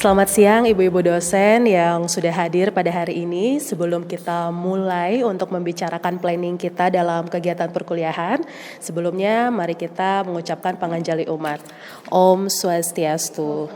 Selamat siang Ibu-Ibu dosen yang sudah hadir pada hari ini. Sebelum kita mulai untuk membicarakan planning kita dalam kegiatan perkuliahan, sebelumnya mari kita mengucapkan panganjali umat. Om Swastiastu.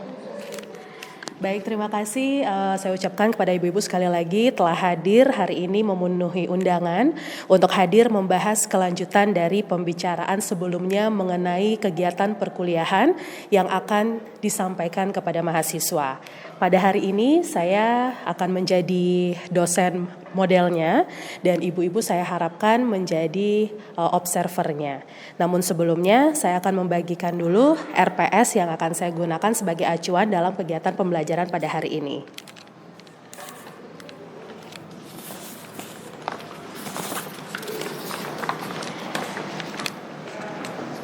Baik, terima kasih saya ucapkan kepada Ibu-Ibu sekali lagi telah hadir hari ini memenuhi undangan untuk hadir membahas kelanjutan dari pembicaraan sebelumnya mengenai kegiatan perkuliahan yang akan disampaikan kepada mahasiswa. Pada hari ini saya akan menjadi dosen modelnya dan Ibu-Ibu saya harapkan menjadi observernya. Namun sebelumnya saya akan membagikan dulu RPS yang akan saya gunakan sebagai acuan dalam kegiatan pembelajaran pada hari ini.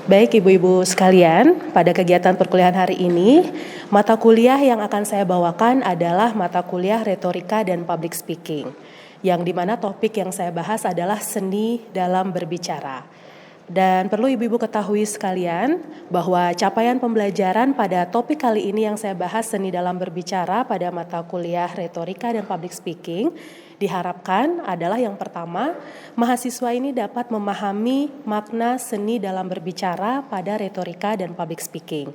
Baik Ibu-Ibu sekalian, pada kegiatan perkuliahan hari ini, mata kuliah yang akan saya bawakan adalah mata kuliah retorika dan public speaking, yang dimana topik yang saya bahas adalah seni dalam berbicara. Dan perlu Ibu-Ibu ketahui sekalian bahwa capaian pembelajaran pada topik kali ini yang saya bahas seni dalam berbicara pada mata kuliah retorika dan public speaking diharapkan adalah yang pertama, mahasiswa ini dapat memahami makna seni dalam berbicara pada retorika dan public speaking.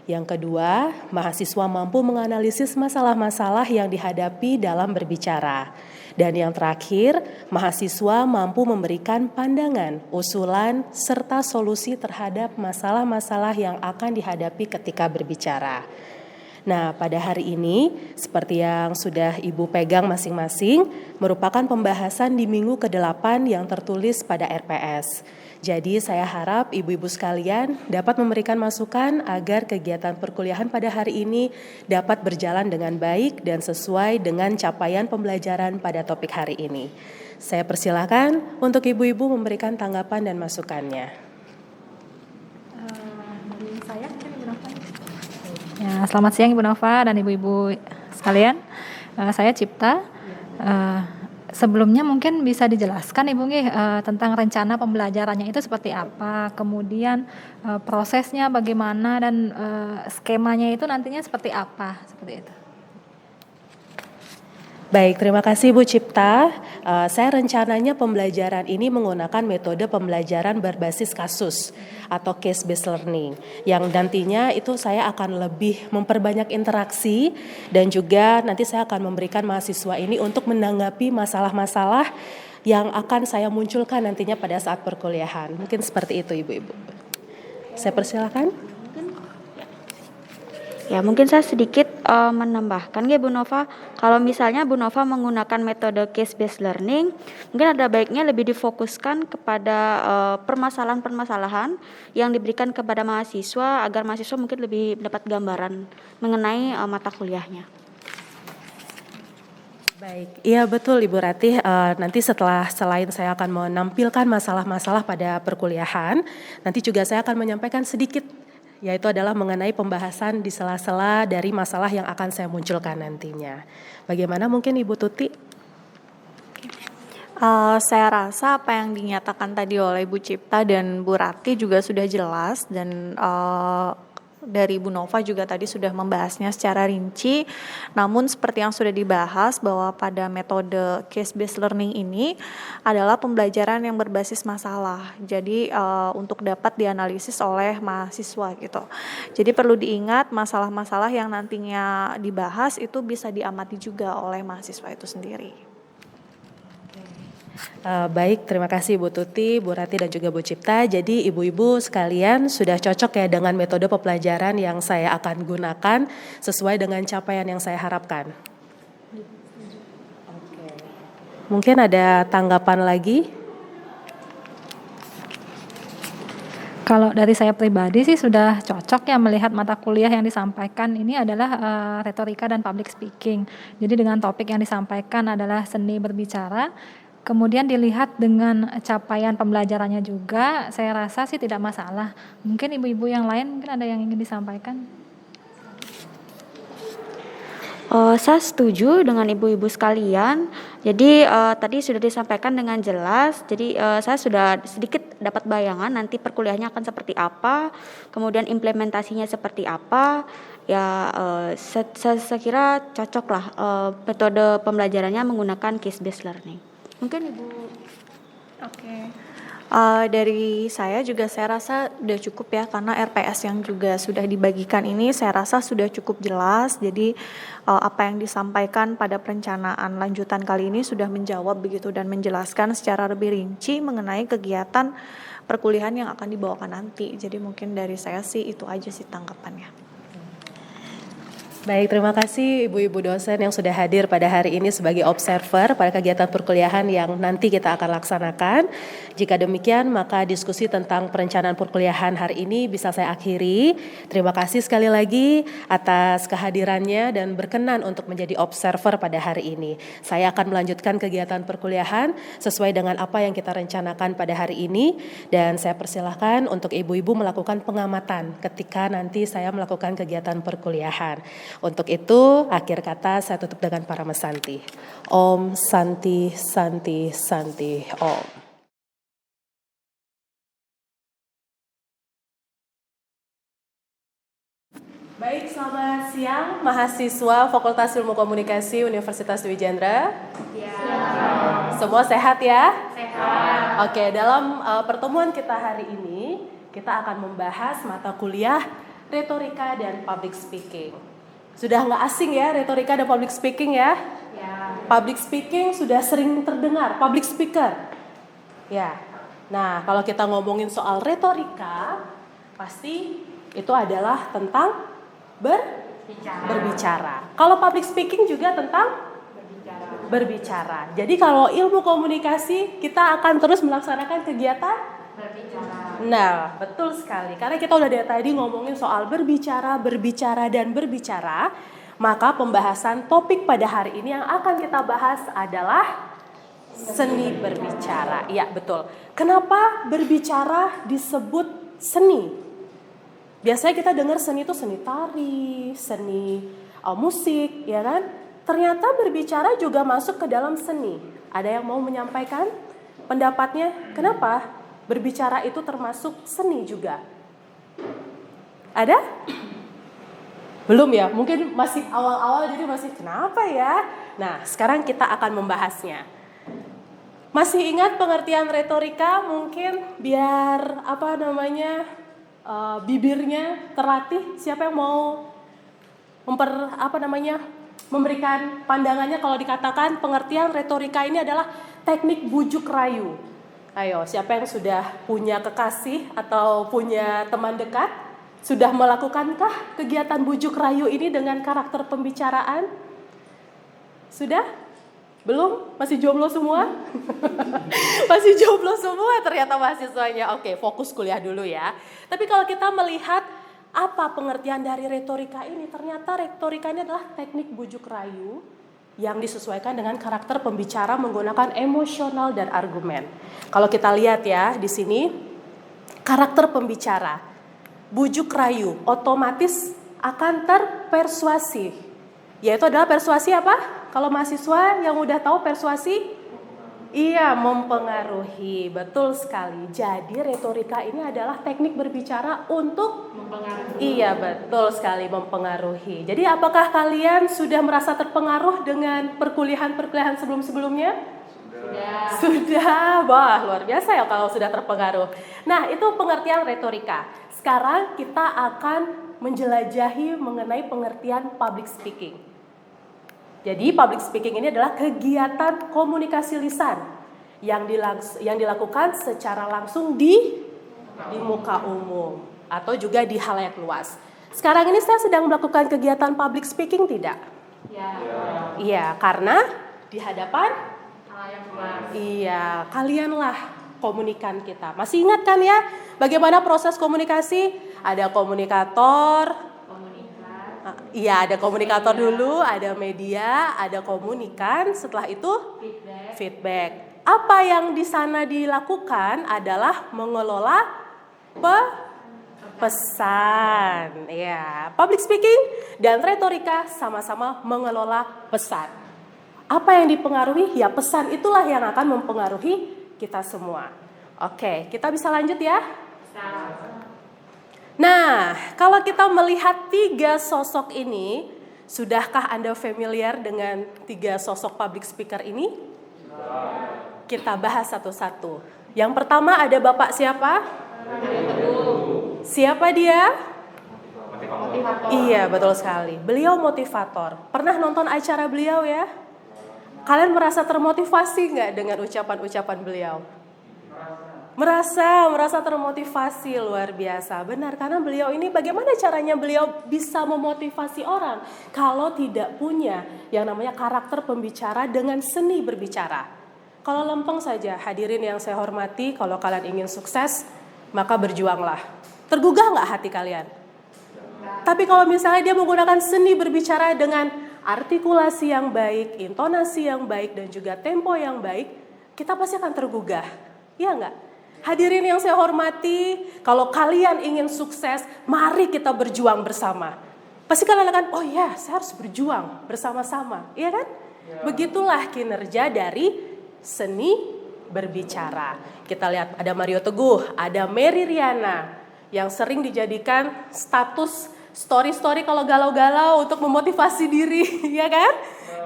Yang kedua, mahasiswa mampu menganalisis masalah-masalah yang dihadapi dalam berbicara. Dan yang terakhir, mahasiswa mampu memberikan pandangan, usulan, serta solusi terhadap masalah-masalah yang akan dihadapi ketika berbicara. Nah, pada hari ini, seperti yang sudah Ibu pegang masing-masing, merupakan pembahasan di minggu ke-8 yang tertulis pada RPS. Jadi saya harap Ibu-Ibu sekalian dapat memberikan masukan agar kegiatan perkuliahan pada hari ini dapat berjalan dengan baik dan sesuai dengan capaian pembelajaran pada topik hari ini. Saya persilakan untuk Ibu-Ibu memberikan tanggapan dan masukannya. Ya, selamat siang Ibu Nova dan Ibu-Ibu sekalian. Saya Cipta. Sebelumnya mungkin bisa dijelaskan Ibu tentang rencana pembelajarannya itu seperti apa, kemudian prosesnya bagaimana dan skemanya itu nantinya seperti apa, seperti itu. Baik, terima kasih Bu Cipta. Saya rencananya pembelajaran ini menggunakan metode pembelajaran berbasis kasus atau case-based learning. Yang nantinya itu saya akan lebih memperbanyak interaksi dan juga nanti saya akan memberikan mahasiswa ini untuk menanggapi masalah-masalah yang akan saya munculkan nantinya pada saat perkuliahan. Mungkin seperti itu Ibu-Ibu. Saya persilakan. Ya, mungkin saya sedikit menambahkan Bu Nova, kalau misalnya Bu Nova menggunakan metode case-based learning, mungkin ada baiknya lebih difokuskan kepada permasalahan-permasalahan yang diberikan kepada mahasiswa agar mahasiswa mungkin lebih mendapat gambaran mengenai mata kuliahnya. Baik, iya betul Ibu Ratih, nanti selain saya akan menampilkan masalah-masalah pada perkuliahan, nanti juga saya akan menyampaikan sedikit yaitu adalah mengenai pembahasan di sela-sela dari masalah yang akan saya munculkan nantinya. Bagaimana mungkin Ibu Tuti? Saya rasa apa yang dinyatakan tadi oleh Ibu Cipta dan Bu Rati juga sudah jelas dan dari Bu Nova juga tadi sudah membahasnya secara rinci. Namun seperti yang sudah dibahas bahwa pada metode case-based learning ini adalah pembelajaran yang berbasis masalah. Jadi untuk dapat dianalisis oleh mahasiswa gitu. Jadi perlu diingat masalah-masalah yang nantinya dibahas itu bisa diamati juga oleh mahasiswa itu sendiri. Baik, terima kasih Bu Tuti, Bu Rati dan juga Bu Cipta. Jadi Ibu-Ibu sekalian sudah cocok ya dengan metode pembelajaran yang saya akan gunakan sesuai dengan capaian yang saya harapkan. Oke. Mungkin ada tanggapan lagi? Kalau dari saya pribadi sih sudah cocok ya melihat mata kuliah yang disampaikan ini adalah retorika dan public speaking. Jadi dengan topik yang disampaikan adalah seni berbicara. Kemudian dilihat dengan capaian pembelajarannya juga, saya rasa sih tidak masalah. Mungkin ibu-ibu yang lain mungkin ada yang ingin disampaikan. Saya setuju dengan ibu-ibu sekalian. Jadi tadi sudah disampaikan dengan jelas. Jadi saya sudah sedikit dapat bayangan nanti perkuliahannya akan seperti apa, kemudian implementasinya seperti apa. Ya, saya kira cocok lah metode pembelajarannya menggunakan case based learning. Mungkin Ibu. Oke. Dari saya juga saya rasa sudah cukup ya, karena RPS yang juga sudah dibagikan ini saya rasa sudah cukup jelas. Jadi apa yang disampaikan pada perencanaan lanjutan kali ini sudah menjawab begitu dan menjelaskan secara lebih rinci mengenai kegiatan perkuliahan yang akan dibawakan nanti. Jadi mungkin dari saya sih itu aja sih tanggapannya. Baik, terima kasih ibu-ibu dosen yang sudah hadir pada hari ini sebagai observer pada kegiatan perkuliahan yang nanti kita akan laksanakan. Jika demikian, maka diskusi tentang perencanaan perkuliahan hari ini bisa saya akhiri. Terima kasih sekali lagi atas kehadirannya dan berkenan untuk menjadi observer pada hari ini. Saya akan melanjutkan kegiatan perkuliahan sesuai dengan apa yang kita rencanakan pada hari ini, dan saya persilahkan untuk ibu-ibu melakukan pengamatan ketika nanti saya melakukan kegiatan perkuliahan. Untuk itu, akhir kata saya tutup dengan para mesanti. Om Santi Santi Santi Om. Baik, selamat siang mahasiswa Fakultas Ilmu Komunikasi Universitas Dwi Jendra. Ya. Semua sehat ya? Sehat. Oke, dalam pertemuan kita hari ini, kita akan membahas mata kuliah retorika dan public speaking. Sudah nggak asing ya retorika dan public speaking ya? Ya. Public speaking sudah sering terdengar, public speaker. Ya. Nah, kalau kita ngomongin soal retorika, pasti itu adalah tentang berbicara. Kalau public speaking juga tentang berbicara. Jadi kalau ilmu komunikasi kita akan terus melaksanakan kegiatan berbicara. Nah, betul sekali. Karena kita udah dari tadi ngomongin soal berbicara, dan berbicara, maka pembahasan topik pada hari ini yang akan kita bahas adalah seni berbicara. Iya, betul. Kenapa berbicara disebut seni? Biasanya kita dengar seni itu seni tari, seni musik, ya kan? Ternyata berbicara juga masuk ke dalam seni. Ada yang mau menyampaikan pendapatnya? Kenapa? Berbicara itu termasuk seni juga. Ada? Belum ya? Mungkin masih awal-awal jadi masih kenapa ya? Nah, sekarang kita akan membahasnya. Masih ingat pengertian retorika? Mungkin biar bibirnya terlatih. Siapa yang mau memberikan pandangannya kalau dikatakan pengertian retorika ini adalah teknik bujuk rayu? Ayo, siapa yang sudah punya kekasih atau punya teman dekat? Sudah melakukankah kegiatan bujuk rayu ini dengan karakter pembicaraan? Sudah? Belum? Masih jomblo semua? Masih jomblo semua ternyata mahasiswanya. Oke, fokus kuliah dulu ya. Tapi kalau kita melihat apa pengertian dari retorika ini, ternyata retorika ini adalah teknik bujuk rayu yang disesuaikan dengan karakter pembicara menggunakan emosional dan argumen. Kalau kita lihat ya di sini, karakter pembicara, bujuk rayu, otomatis akan terpersuasif. Yaitu adalah persuasi apa? Kalau mahasiswa yang udah tahu persuasi? Iya, mempengaruhi. Betul sekali. Jadi retorika ini adalah teknik berbicara untuk mempengaruhi. Iya, betul sekali, mempengaruhi. Jadi apakah kalian sudah merasa terpengaruh dengan perkuliahan sebelum-sebelumnya? Sudah. Wah, luar biasa ya kalau sudah terpengaruh. Nah, itu pengertian retorika. Sekarang kita akan menjelajahi mengenai pengertian public speaking. Jadi public speaking ini adalah kegiatan komunikasi lisan yang dilakukan secara langsung di muka umum atau juga di halayak luas. Sekarang ini saya sedang melakukan kegiatan public speaking tidak? Iya, karena di hadapan halayak luas. Iya, kalianlah komunikan kita. Masih ingat kan ya bagaimana proses komunikasi? Ada komunikator. Iya, ada komunikator dulu, ada media, ada komunikan, setelah itu feedback. Apa yang di sana dilakukan adalah mengelola pesan. Ya, public speaking dan retorika sama-sama mengelola pesan. Apa yang dipengaruhi? Ya, pesan itulah yang akan mempengaruhi kita semua. Oke, kita bisa lanjut ya? Nah, kalau kita melihat 3 sosok ini, sudahkah Anda familiar dengan 3 sosok public speaker ini? Kita bahas satu-satu. Yang pertama ada Bapak siapa? Siapa dia? Iya, betul sekali. Beliau motivator. Pernah nonton acara beliau ya? Kalian merasa termotivasi nggak dengan ucapan-ucapan beliau? Merasa termotivasi, luar biasa. Benar, karena beliau ini bagaimana caranya beliau bisa memotivasi orang kalau tidak punya yang namanya karakter pembicara dengan seni berbicara. Kalau lempeng saja, hadirin yang saya hormati, kalau kalian ingin sukses, maka berjuanglah. Tergugah nggak hati kalian? Tapi kalau misalnya dia menggunakan seni berbicara dengan artikulasi yang baik, intonasi yang baik, dan juga tempo yang baik, kita pasti akan tergugah. Iya nggak? Hadirin yang saya hormati, kalau kalian ingin sukses, mari kita berjuang bersama. Pasti kalian akan, oh ya, saya harus berjuang bersama-sama, iya kan? Begitulah kinerja dari seni berbicara. Kita lihat ada Mario Teguh, ada Mary Riana, yang sering dijadikan status story-story kalau galau-galau untuk memotivasi diri, ya kan?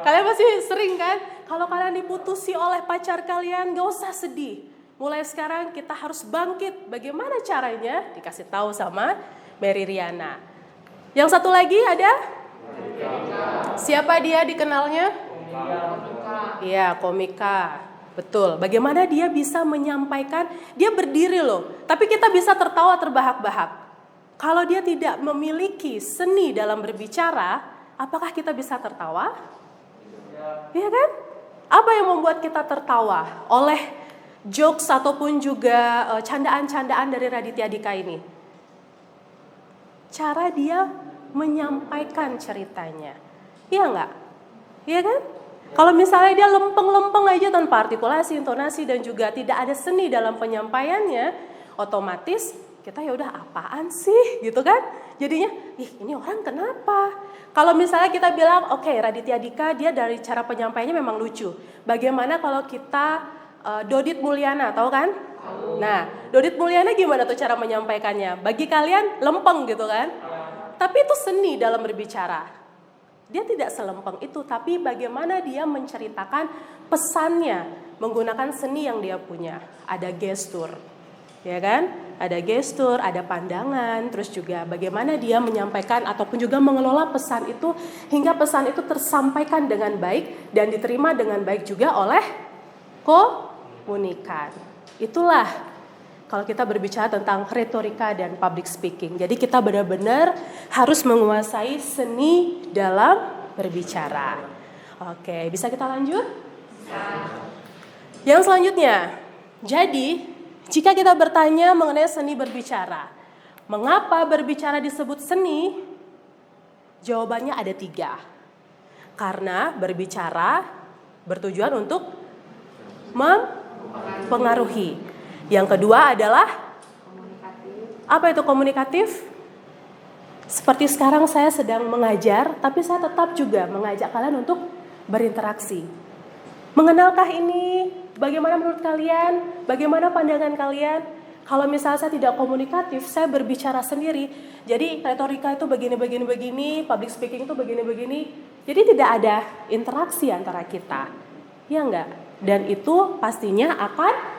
Kalian pasti sering kan? Kalau kalian diputusi oleh pacar kalian, gak usah sedih. Mulai sekarang kita harus bangkit. Bagaimana caranya? Dikasih tahu sama Mary Riana. Yang satu lagi ada? Siapa dia dikenalnya? Iya, komika. Betul. Bagaimana dia bisa menyampaikan? Dia berdiri loh. Tapi kita bisa tertawa terbahak-bahak. Kalau dia tidak memiliki seni dalam berbicara, apakah kita bisa tertawa? Iya kan? Apa yang membuat kita tertawa oleh jokes ataupun juga candaan-candaan dari Raditya Dika ini? Cara dia menyampaikan ceritanya. Iya enggak? Iya kan? Kalau misalnya dia lempeng-lempeng aja tanpa artikulasi, intonasi, dan juga tidak ada seni dalam penyampaiannya, otomatis kita ya udah apaan sih gitu kan? Jadinya, ini orang kenapa? Kalau misalnya kita bilang, oke, Raditya Dika dia dari cara penyampaiannya memang lucu. Bagaimana kalau kita Dodit Mulyana, tahu kan? Nah, Dodit Mulyana gimana tuh cara menyampaikannya? Bagi kalian lempeng gitu kan? Tapi itu seni dalam berbicara. Dia tidak selempeng itu, tapi bagaimana dia menceritakan pesannya menggunakan seni yang dia punya. Ada gestur, ya kan? Ada gestur, ada pandangan, terus juga bagaimana dia menyampaikan ataupun juga mengelola pesan itu hingga pesan itu tersampaikan dengan baik dan diterima dengan baik juga oleh komunikan. Itulah kalau kita berbicara tentang retorika dan public speaking. Jadi kita benar-benar harus menguasai seni dalam berbicara. Oke, bisa kita lanjut? Yang selanjutnya, jadi jika kita bertanya mengenai seni berbicara, mengapa berbicara disebut seni? Jawabannya ada 3. Karena berbicara bertujuan untuk mempengaruhi. Yang kedua adalah apa itu komunikatif? Seperti sekarang saya sedang mengajar, tapi saya tetap juga mengajak kalian untuk berinteraksi. Mengenalkah ini? Bagaimana menurut kalian? Bagaimana pandangan kalian? Kalau misalnya saya tidak komunikatif, saya berbicara sendiri. Jadi retorika itu begini, public speaking itu begini. Jadi tidak ada interaksi antara kita. Ya enggak? Dan itu pastinya akan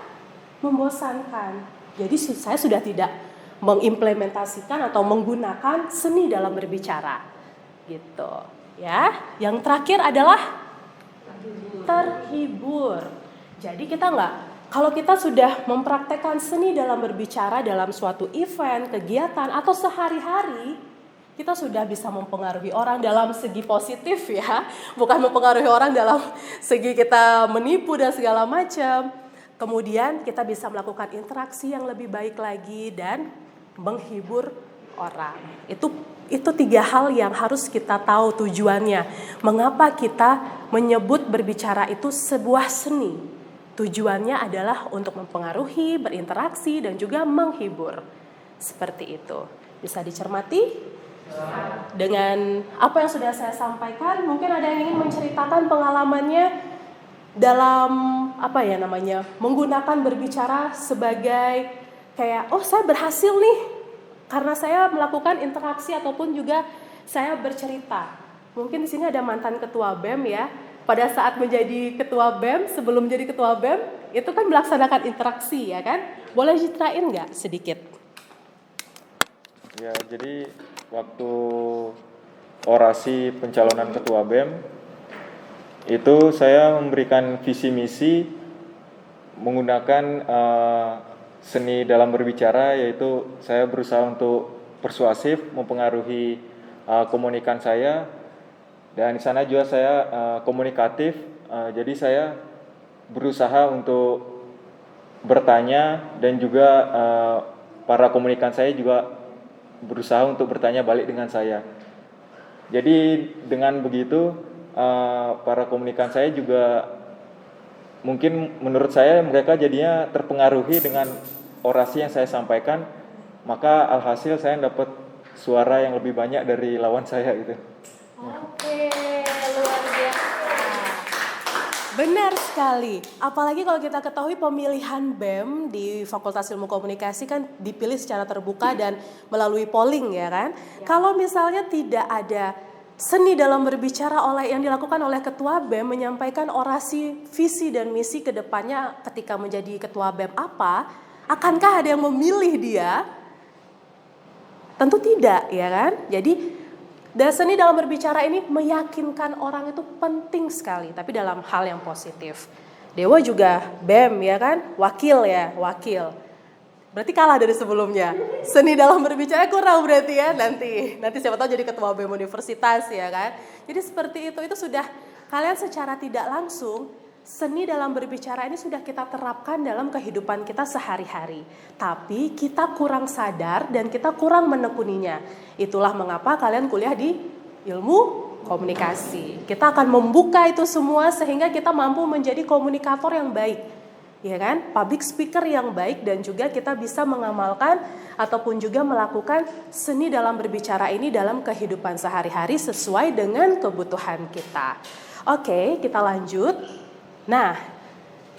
membosankan. Jadi saya sudah tidak mengimplementasikan atau menggunakan seni dalam berbicara. Gitu, ya. Yang terakhir adalah terhibur. Jadi kita kalau kita sudah mempraktekkan seni dalam berbicara dalam suatu event, kegiatan atau sehari-hari, kita sudah bisa mempengaruhi orang dalam segi positif ya, bukan mempengaruhi orang dalam segi kita menipu dan segala macam. Kemudian kita bisa melakukan interaksi yang lebih baik lagi dan menghibur orang. Itu 3 hal yang harus kita tahu tujuannya. Mengapa kita menyebut berbicara itu sebuah seni? Tujuannya adalah untuk mempengaruhi, berinteraksi, dan juga menghibur. Seperti itu. Bisa dicermati? Dengan apa yang sudah saya sampaikan, mungkin ada yang ingin menceritakan pengalamannya dalam menggunakan berbicara sebagai kayak, oh saya berhasil nih karena saya melakukan interaksi ataupun juga saya bercerita. Mungkin di sini ada mantan ketua BEM ya. Pada saat menjadi ketua BEM, sebelum menjadi ketua BEM, itu kan melaksanakan interaksi ya kan? Boleh ceritain nggak sedikit? Ya, jadi waktu orasi pencalonan ketua BEM, itu saya memberikan visi misi menggunakan seni dalam berbicara, yaitu saya berusaha untuk persuasif, mempengaruhi komunikan saya. Dan di sana juga saya komunikatif, jadi saya berusaha untuk bertanya dan juga para komunikan saya juga berusaha untuk bertanya balik dengan saya. Jadi dengan begitu para komunikan saya juga mungkin menurut saya mereka jadinya terpengaruhi dengan orasi yang saya sampaikan, maka alhasil saya dapat suara yang lebih banyak dari lawan saya gitu. Oke, luar biasa. Benar sekali. Apalagi kalau kita ketahui pemilihan BEM di Fakultas Ilmu Komunikasi kan dipilih secara terbuka dan melalui polling ya kan. Ya. Kalau misalnya tidak ada seni dalam berbicara yang dilakukan oleh ketua BEM menyampaikan orasi visi dan misi ke depannya ketika menjadi ketua BEM apa, akankah ada yang memilih dia? Tentu tidak ya kan. Jadi dan seni dalam berbicara ini meyakinkan orang itu penting sekali, tapi dalam hal yang positif. Dewa juga BEM ya kan, wakil. Berarti kalah dari sebelumnya. Seni dalam berbicara kurang berarti ya nanti siapa tahu jadi ketua BEM universitas ya kan. Jadi seperti itu sudah kalian secara tidak langsung seni dalam berbicara ini sudah kita terapkan dalam kehidupan kita sehari-hari. Tapi kita kurang sadar dan kita kurang menekuninya. Itulah mengapa kalian kuliah di ilmu komunikasi. Kita akan membuka itu semua sehingga kita mampu menjadi komunikator yang baik. Ya kan? Public speaker yang baik dan juga kita bisa mengamalkan ataupun juga melakukan seni dalam berbicara ini dalam kehidupan sehari-hari sesuai dengan kebutuhan kita. Oke, kita lanjut. Nah,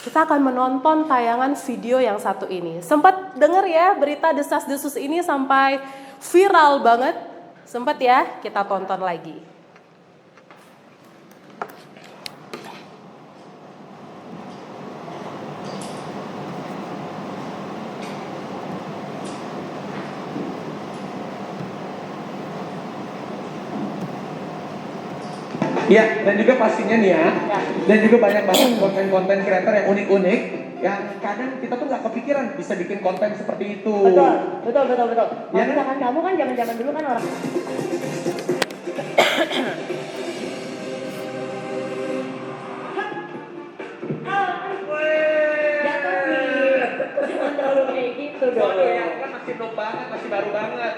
kita akan menonton tayangan video yang satu ini. Sempat dengar ya berita desas-desus ini sampai viral banget. Sempat ya, kita tonton lagi. Ya, dan juga pastinya nih ya, dan juga banyak banget konten-konten kreator yang unik-unik, yang kadang kita tuh nggak kepikiran bisa bikin konten seperti itu. Betul. Ya, Misalkan kamu kan zaman-zaman dulu kan orang. Jatuh nih, jangan terlalu kayak gitu dong. Soalnya kan masih noob banget, masih baru banget.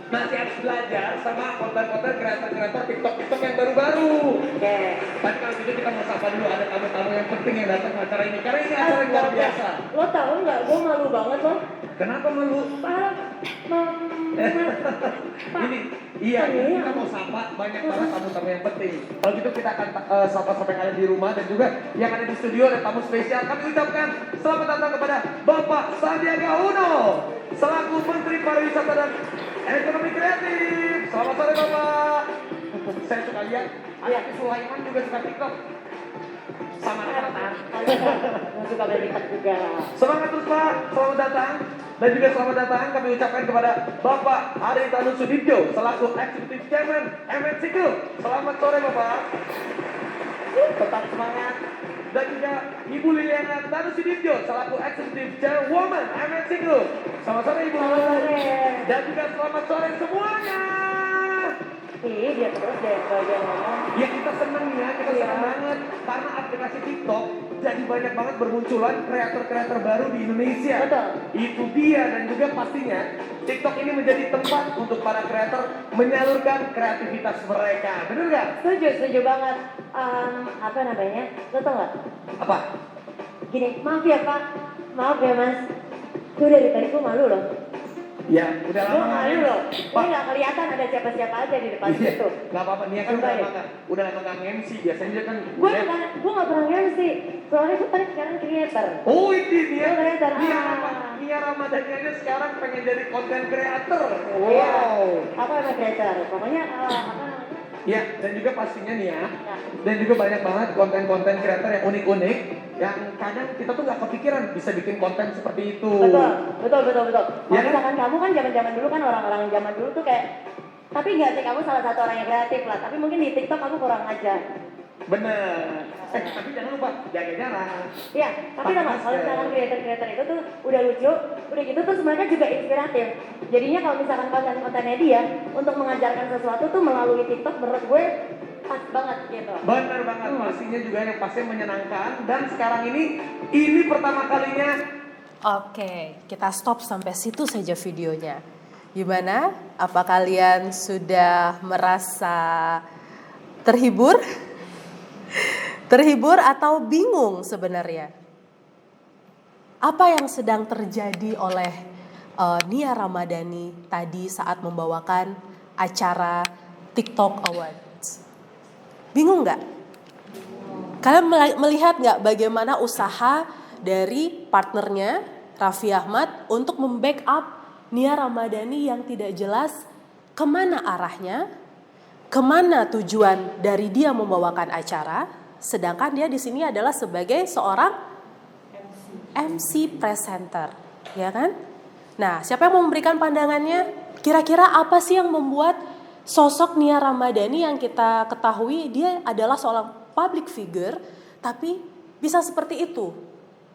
Masih harus belajar sama konten-konten kreator-kreator TikTok yang baru-baru. Oke. Tapi kalau gitu kita mau sapa dulu, ada tamu-tamu yang penting yang datang ke acara ini. Karena ini acara yang luar biasa. Lo tau nggak? Gue malu banget loh. Kenapa malu? Ini kita mau sapa banyak banget tamu-tamu yang penting. Kalau gitu kita akan sapa-sapa yang ada di rumah dan juga yang ada di studio ada tamu spesial. Kami ucapkan selamat datang kepada Bapak Sandiaga Uno selaku Menteri Pariwisata dan Ekonomi Kreatif. Selamat sore Bapak. Saya suka lihat Ayati Sulaiman juga suka TikTok. Sama Rafathar. Gue suka main TikTok juga. Semangat terus Pak, selamat datang. Dan juga selamat datang kami ucapkan kepada Bapak Haritanu Sudibyo selaku Executive Chairman MNC Group. Selamat sore Bapak. Tetap semangat. Dan juga Ibu Liliana Tanu Sudibyo selaku Executive Chairwoman MNC Group. Selamat sore Ibu. Selamat sore. Dan juga selamat sore semuanya. Ih, dia terus deh kalau dia ngomong. Ya kita senang ya, kita senang banget karena aplikasi TikTok jadi banyak banget bermunculan kreator-kreator baru di Indonesia. Betul. Itu dia dan juga pastinya TikTok ini menjadi tempat untuk para kreator menyalurkan kreativitas mereka. Bener nggak? Setuju banget. Apa namanya? Lo tau nggak? Apa? Gini, maaf ya Pak, maaf ya Mas. Gue dari tadi gue malu loh. Ya, udah Gue lama malu nggak loh. MC. Ini nggak kelihatan ada siapa-siapa aja di depan Iya, situ. nggak apa-apa. Nia kan udah lama nggak MC. Biasanya dia kan. Gue nggak pernah MC. Soalnya gue kan sekarang creator. Oh ini dia. Oh, creator. Nia Ramadhani aja sekarang pengen jadi content creator. Iya. Wow. Aku emang creator. Pokoknya apa namanya? Ya, dan juga pastinya nih ya, dan juga banyak banget konten-konten kreator yang unik-unik, yang kadang kita tuh nggak kepikiran bisa bikin konten seperti itu. Betul. Kalau Ya kan? misalkan kamu kan zaman-zaman dulu kan orang-orang zaman dulu tuh kayak, tapi nggak sih kamu salah satu orang yang kreatif lah, tapi mungkin di TikTok kamu kurang aja. Bener. Tapi jangan lupa jaga jarak. Iya, tapi sama kalau misalkan kreator-kreator itu tuh udah lucu, udah gitu terus mereka juga inspiratif. Jadinya kalau misalkan konten-kontennya dia untuk mengajarkan sesuatu tuh melalui TikTok menurut gue pas banget gitu. Bener banget, pastinya juga yang pasti menyenangkan. Dan sekarang ini pertama kalinya. Oke, kita stop sampai situ saja videonya. Gimana? Apa kalian sudah merasa terhibur? Terhibur atau bingung sebenarnya? Apa yang sedang terjadi oleh Nia Ramadhani tadi saat membawakan acara TikTok Awards? Bingung nggak? Kalian melihat nggak bagaimana usaha dari partnernya Raffi Ahmad untuk membackup Nia Ramadhani yang tidak jelas kemana arahnya, kemana tujuan dari dia membawakan acara, sedangkan dia di sini adalah sebagai seorang MC presenter, ya kan? Nah, siapa yang mau memberikan pandangannya? Kira-kira apa sih yang membuat sosok Nia Ramadhani yang kita ketahui dia adalah seorang public figure, tapi bisa seperti itu?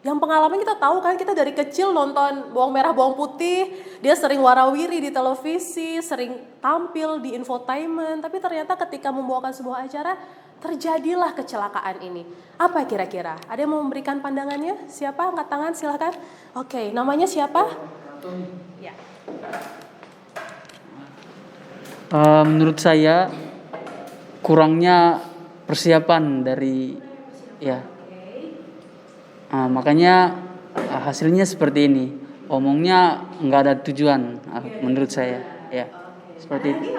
Yang pengalaman kita tahu kan, kita dari kecil nonton Bawang Merah Bawang Putih, dia sering warawiri di televisi, sering tampil di infotainment, tapi ternyata ketika membawakan sebuah acara, terjadilah kecelakaan ini. Apa kira-kira? Ada yang mau memberikan pandangannya? Siapa? Angkat tangan silakan. Oke, namanya siapa? Ya. Menurut saya kurangnya persiapan dari makanya hasilnya seperti ini. Omongnya nggak ada tujuan menurut saya. Ya, seperti itu.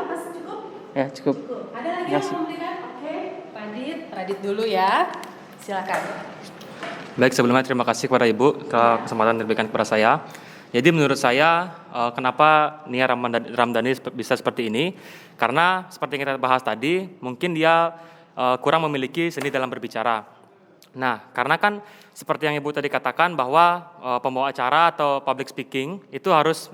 Ya, cukup. Ada lagi yang mau memberikan? Oke, Radit dulu ya. Silakan. Baik, sebelumnya terima kasih kepada Ibu telah kesempatan diberikan kepada saya. Jadi menurut saya kenapa Nia Ramadhani bisa seperti ini? Karena seperti yang kita bahas tadi, mungkin dia kurang memiliki seni dalam berbicara. Nah, karena kan seperti yang Ibu tadi katakan bahwa pembawa acara atau public speaking itu harus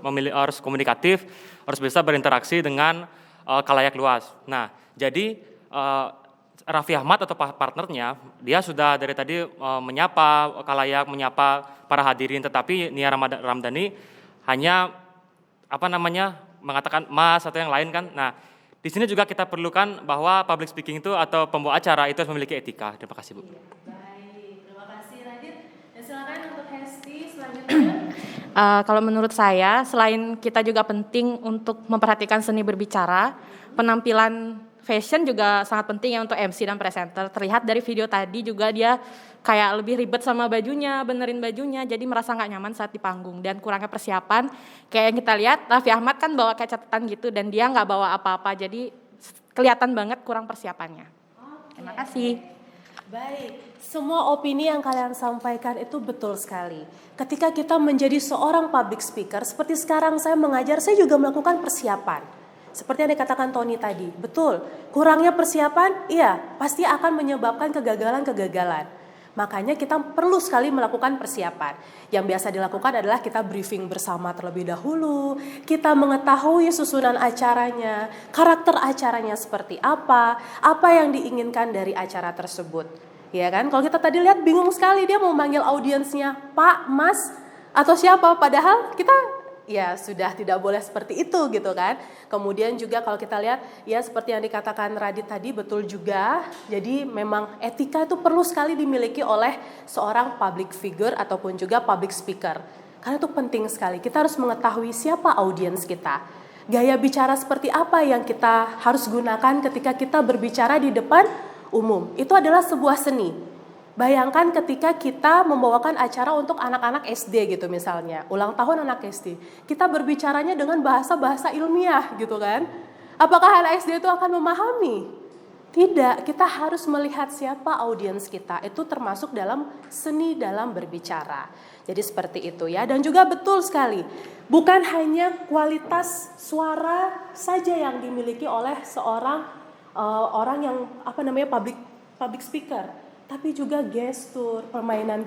komunikatif, harus bisa berinteraksi dengan khalayak luas. Nah, jadi Raffi Ahmad atau partnernya, dia sudah dari tadi menyapa khalayak, menyapa para hadirin, tetapi Nia Ramadhani hanya mengatakan mas atau yang lain kan. Nah, di sini juga kita perlukan bahwa public speaking itu atau pembawa acara itu harus memiliki etika. Terima kasih, Bu. Baik, terima kasih Radit. Dan silakan untuk Hesti selanjutnya. Kalau menurut saya, selain kita juga penting untuk memperhatikan seni berbicara, penampilan fashion juga sangat penting ya untuk MC dan presenter. Terlihat dari video tadi juga dia kayak lebih ribet sama bajunya, benerin bajunya, jadi merasa nggak nyaman saat di panggung. Dan kurangnya persiapan, kayak yang kita lihat Raffi Ahmad kan bawa kayak catatan gitu dan dia nggak bawa apa-apa, jadi kelihatan banget kurang persiapannya. Terima kasih. Baik, semua opini yang kalian sampaikan itu betul sekali. Ketika kita menjadi seorang public speaker, seperti sekarang saya mengajar, saya juga melakukan persiapan. Seperti yang dikatakan Tony tadi, betul. Kurangnya persiapan, iya, pasti akan menyebabkan kegagalan-kegagalan. Makanya kita perlu sekali melakukan persiapan. Yang biasa dilakukan adalah kita briefing bersama terlebih dahulu. Kita mengetahui susunan acaranya, karakter acaranya seperti apa yang diinginkan dari acara tersebut. Ya kan? Kalau kita tadi lihat bingung sekali, dia mau manggil audiensnya Pak, Mas, atau siapa. Padahal kita ya sudah tidak boleh seperti itu gitu kan. Kemudian juga kalau kita lihat ya seperti yang dikatakan Radit tadi betul juga. Jadi memang etika itu perlu sekali dimiliki oleh seorang public figure ataupun juga public speaker. Karena itu penting sekali. Kita harus mengetahui siapa audiens kita. Gaya bicara seperti apa yang kita harus gunakan ketika kita berbicara di depan umum. Itu adalah sebuah seni. Bayangkan ketika kita membawakan acara untuk anak-anak SD gitu misalnya, ulang tahun anak SD. Kita berbicaranya dengan bahasa-bahasa ilmiah gitu kan. Apakah anak SD itu akan memahami? Tidak, kita harus melihat siapa audiens kita. Itu termasuk dalam seni dalam berbicara. Jadi seperti itu ya. Dan juga betul sekali, bukan hanya kualitas suara saja yang dimiliki oleh seorang orang yang public speaker, tapi juga gestur, permainan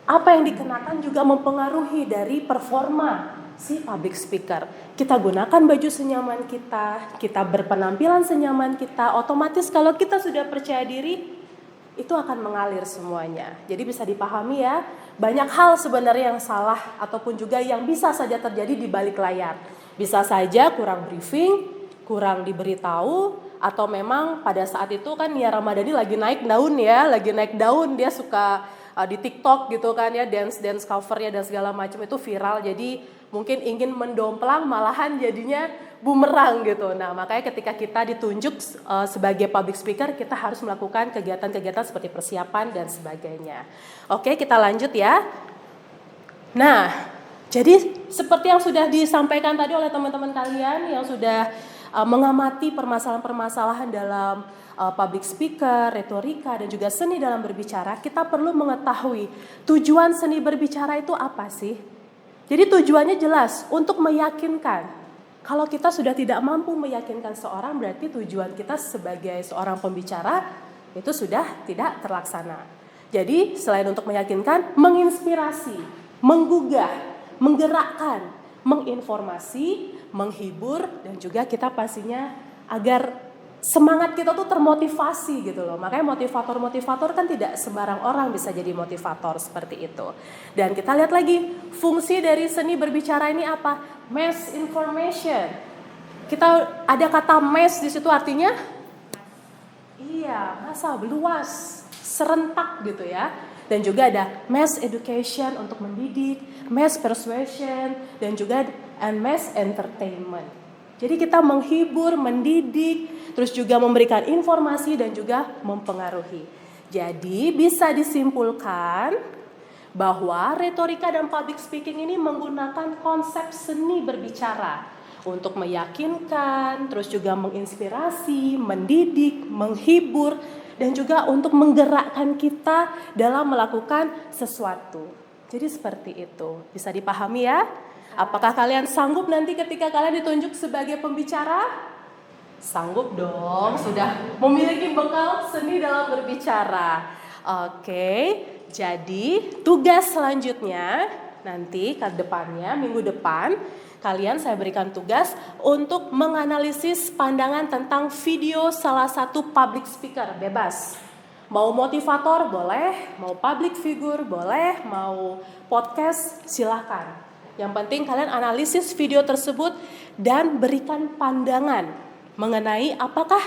apa yang dikenakan juga mempengaruhi dari performa si public speaker. Kita gunakan baju senyaman kita berpenampilan senyaman kita, otomatis kalau kita sudah percaya diri, itu akan mengalir semuanya. Jadi bisa dipahami ya, banyak hal sebenarnya yang salah ataupun juga yang bisa saja terjadi di balik layar. Bisa saja kurang briefing, kurang diberitahu, atau memang pada saat itu kan Nia Ramadhani lagi naik daun, dia suka di TikTok gitu kan ya, dance covernya dan segala macam itu viral, jadi mungkin ingin mendomplang malahan jadinya bumerang gitu. Nah makanya ketika kita ditunjuk sebagai public speaker, kita harus melakukan kegiatan-kegiatan seperti persiapan dan sebagainya. Oke, kita lanjut ya. Nah, jadi seperti yang sudah disampaikan tadi oleh teman-teman kalian yang sudah mengamati permasalahan-permasalahan dalam public speaker, retorika, dan juga seni dalam berbicara, kita perlu mengetahui tujuan seni berbicara itu apa sih? Jadi tujuannya jelas, untuk meyakinkan. Kalau kita sudah tidak mampu meyakinkan seorang, berarti tujuan kita sebagai seorang pembicara itu sudah tidak terlaksana. Jadi selain untuk meyakinkan, menginspirasi, menggugah, menggerakkan, menginformasi, menghibur, dan juga kita pastinya agar semangat kita tuh termotivasi gitu loh. Makanya motivator kan tidak sembarang orang bisa jadi motivator seperti itu. Dan kita lihat lagi fungsi dari seni berbicara ini apa? Mass information. Kita ada kata mass di situ artinya massa, luas, serentak gitu ya. Dan juga ada mass education untuk mendidik, mass persuasion, dan juga mass entertainment. Jadi kita menghibur, mendidik, terus juga memberikan informasi dan juga mempengaruhi. Jadi bisa disimpulkan bahwa retorika dan public speaking ini menggunakan konsep seni berbicara untuk meyakinkan, terus juga menginspirasi, mendidik, menghibur, dan juga untuk menggerakkan kita dalam melakukan sesuatu. Jadi seperti itu. Bisa dipahami ya? Apakah kalian sanggup nanti ketika kalian ditunjuk sebagai pembicara? Sanggup dong, sudah memiliki bekal seni dalam berbicara. Oke, jadi tugas selanjutnya nanti ke depannya, minggu depan, kalian saya berikan tugas untuk menganalisis pandangan tentang video salah satu public speaker, bebas. Mau motivator boleh, mau public figure boleh, mau podcast silahkan. Yang penting kalian analisis video tersebut dan berikan pandangan mengenai apakah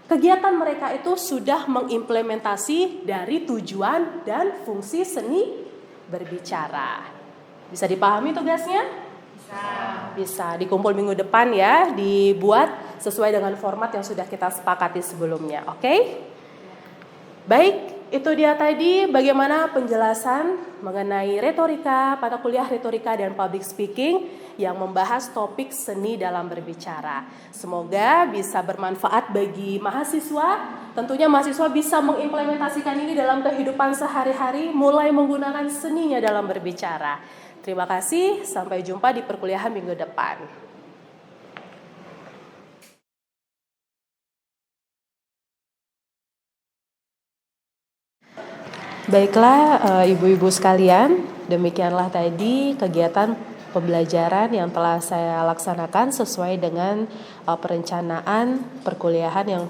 kegiatan mereka itu sudah mengimplementasi dari tujuan dan fungsi seni berbicara. Bisa dipahami tugasnya? Bisa dikumpul minggu depan ya, dibuat sesuai dengan format yang sudah kita sepakati sebelumnya. Oke? Baik, itu dia tadi bagaimana penjelasan mengenai retorika, mata kuliah retorika dan public speaking yang membahas topik seni dalam berbicara. Semoga bisa bermanfaat bagi mahasiswa. Tentunya mahasiswa bisa mengimplementasikan ini dalam kehidupan sehari-hari, mulai menggunakan seninya dalam berbicara. Terima kasih, sampai jumpa di perkuliahan minggu depan. Baiklah ibu-ibu sekalian, demikianlah tadi kegiatan pembelajaran yang telah saya laksanakan sesuai dengan perencanaan perkuliahan yang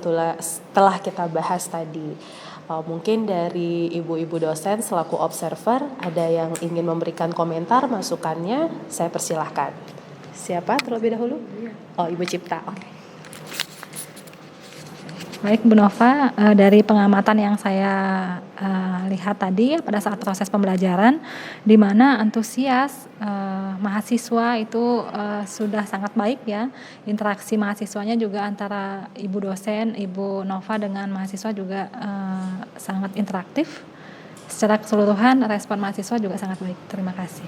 telah kita bahas tadi. Mungkin dari ibu-ibu dosen selaku observer ada yang ingin memberikan komentar, masukannya, saya persilahkan. Siapa terlebih dahulu? Oh, Ibu Cipta. Oke. Baik Bu Nova, dari pengamatan yang saya lihat tadi pada saat proses pembelajaran, di mana antusias mahasiswa itu sudah sangat baik ya, interaksi mahasiswanya juga antara Ibu dosen, Ibu Nova dengan mahasiswa juga sangat interaktif. Secara keseluruhan respon mahasiswa juga sangat baik. Terima kasih.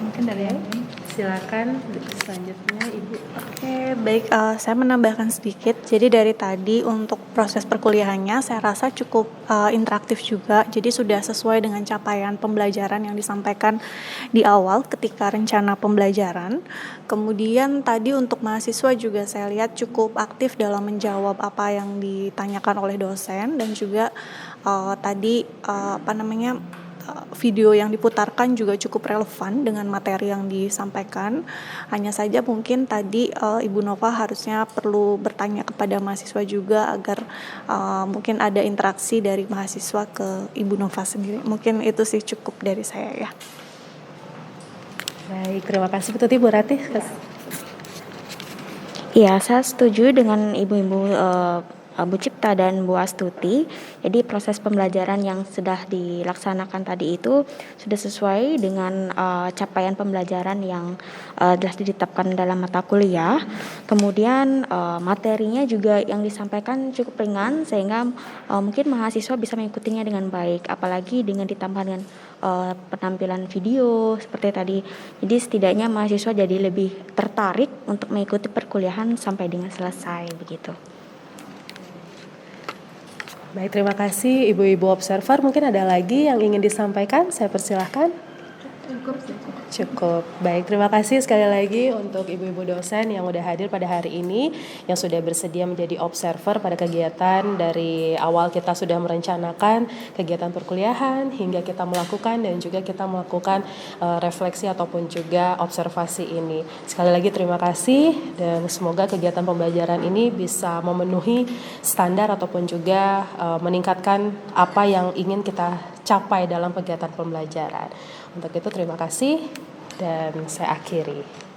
Mungkin dari yang lain. Silakan selanjutnya Ibu. Oke, baik. Saya menambahkan sedikit. Jadi dari tadi untuk proses perkuliahannya saya rasa cukup interaktif juga. Jadi sudah sesuai dengan capaian pembelajaran yang disampaikan di awal ketika rencana pembelajaran. Kemudian tadi untuk mahasiswa juga saya lihat cukup aktif dalam menjawab apa yang ditanyakan oleh dosen dan juga tadi video yang diputarkan juga cukup relevan dengan materi yang disampaikan. Hanya saja mungkin tadi Ibu Nova harusnya perlu bertanya kepada mahasiswa juga agar mungkin ada interaksi dari mahasiswa ke Ibu Nova sendiri. Mungkin itu sih cukup dari saya ya. Baik, terima kasih Bu Tuti. Bu Ratih. Iya, saya setuju dengan ibu-ibu Bu Cipta dan Bu Astuti. Jadi proses pembelajaran yang sudah dilaksanakan tadi itu sudah sesuai dengan capaian pembelajaran yang telah ditetapkan dalam mata kuliah. Kemudian materinya juga yang disampaikan cukup ringan sehingga mungkin mahasiswa bisa mengikutinya dengan baik. Apalagi dengan ditambah dengan penampilan video seperti tadi. Jadi setidaknya mahasiswa jadi lebih tertarik untuk mengikuti perkuliahan sampai dengan selesai begitu. Baik, terima kasih Ibu-Ibu Observer. Mungkin ada lagi yang ingin disampaikan? Saya persilahkan. Cukup. Baik, terima kasih sekali lagi untuk Ibu-Ibu dosen yang sudah hadir pada hari ini, yang sudah bersedia menjadi observer pada kegiatan dari awal kita sudah merencanakan kegiatan perkuliahan hingga kita melakukan dan juga kita melakukan refleksi ataupun juga observasi ini. Sekali lagi terima kasih dan semoga kegiatan pembelajaran ini bisa memenuhi standar ataupun juga meningkatkan apa yang ingin kita capai dalam kegiatan pembelajaran. Untuk itu terima kasih dan saya akhiri.